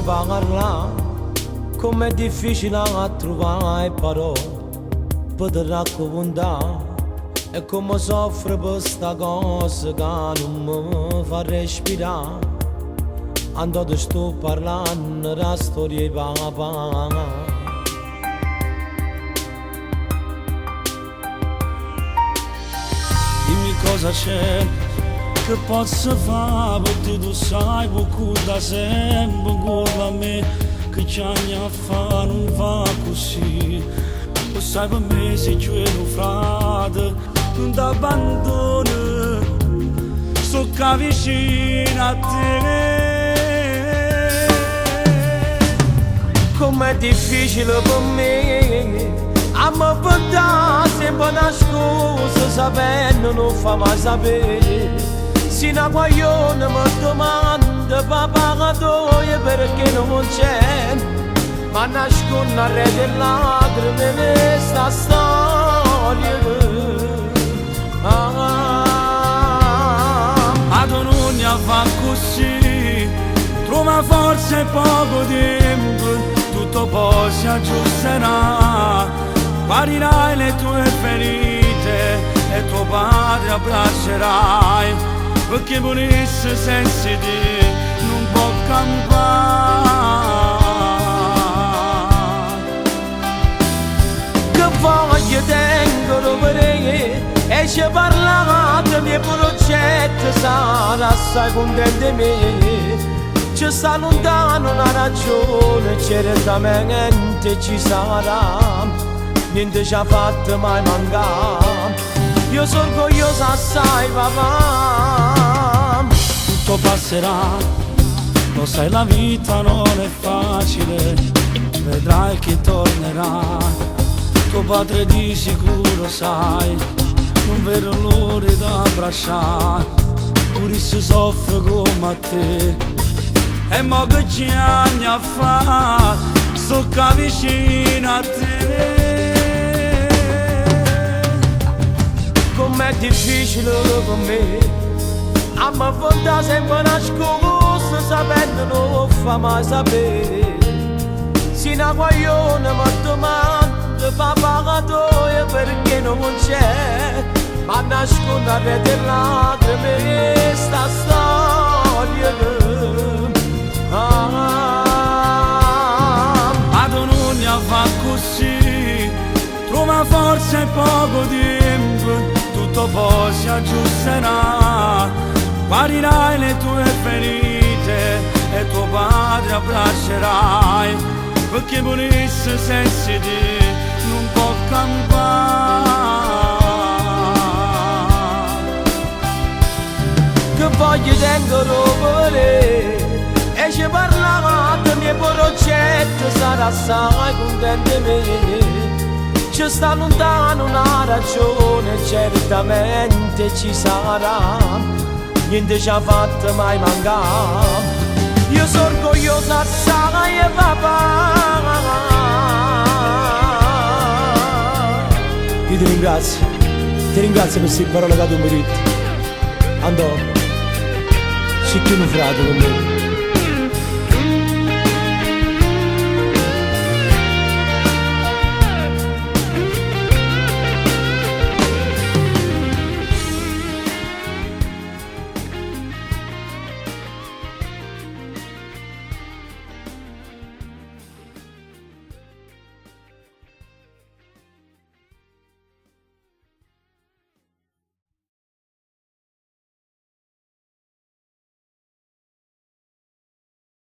parla, com'è difficile a trovare parole per te raccontare. E come soffro per sta cosa che non mi fa respirare. Ando te sto parlando la storia di papà. Dimmi cosa c'è che posso fare, perché tu sai poco da sempre con a me, che c'è a fare non va così. Lo sai per me sei giù un frate, non ti abbandono, sto qua vicino a te. Com'è difficile per me a me portare sempre una scusa, sapendo non fa mai sapere. Sino a quando io mi domando papà dove perché non c'è, ma nascondo a rete lacrime questa storia. Ma tu non ne fa così, trova forza e poco tempo, tutto poi si aggiusterà. Guarirai le tue ferite e tuo padre abbraccerai, perché morisse senza te non può campare. Che voglia tengo per te e ci parlate dei miei progetti, sarà assai contento di me. Ci sta lontano una ragione, certamente ci sarà, niente ci ha fatto mai mancare. Io sono orgogliosa assai papà. Tutto passerà, lo sai la vita non è facile, vedrai che tornerà. Tuo padre di sicuro sai, non vedo l'ora da abbracciare, pure se soffro come a te. E mo che ci anni a fa, sto qua vicino a te. Com'è difficile per me a me portare sempre una scusa, sapendo non fa mai sapere. Sino a quando io mi domando papà dove perché non c'è, ma nascondo a rete lacrime questa storia. Ma tu non ne fa così, trova forza e poco tempo, tutto poi si aggiusterà. Guarirai le tue ferite e tuo padre abbraccerai, perché morisse senza te non può campare. Che voglia tengo per te e ci parlava dei miei progetti, sarà assai contento di me. Ci sta lontano una ragione, certamente ci sarà, niente ci ha fatto mai mancare. Io sono orgogliosa assai papà. Io ti ringrazio per queste parole che tu mi hai detto. Andò, sei più un frate con me.